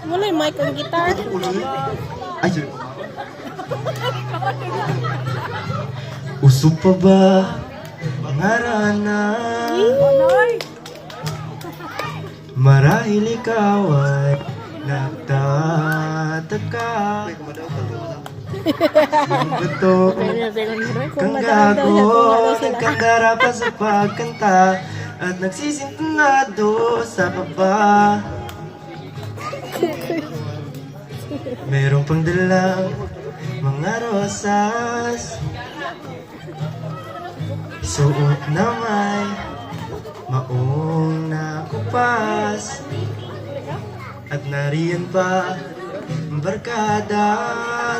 Wala yung mic ang gitar. Ay, sorry. Uso pa ba mga rana? Marahil ikaw ay nagtataka. Sino ba to? Kang gago, nagkandara pa sa pagkanta at nagsisintunado sa baba. Merong pang dalang mga rosas, suot na may maong nakupas, at nariyan pa ang barkada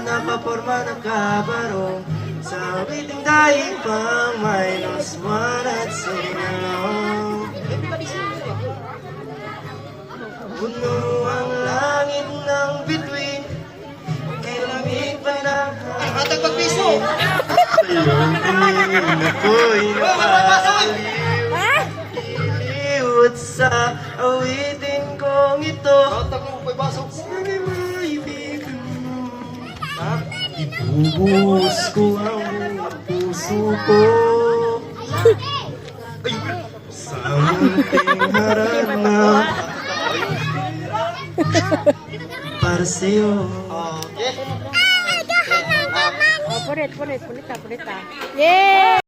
na paporma ng kabarong sa awiting dahil pang -1 at sinalong. Puno ang langit ng bituin, kilamig pa ng hangin. Iyong tingin ako'y napaliw, iliwat sa awitin kong ito. Sana'y maibigan mo, ibubuhos ko ang buong puso ko sa munting harana para sa'yo. Pulit. Yeah!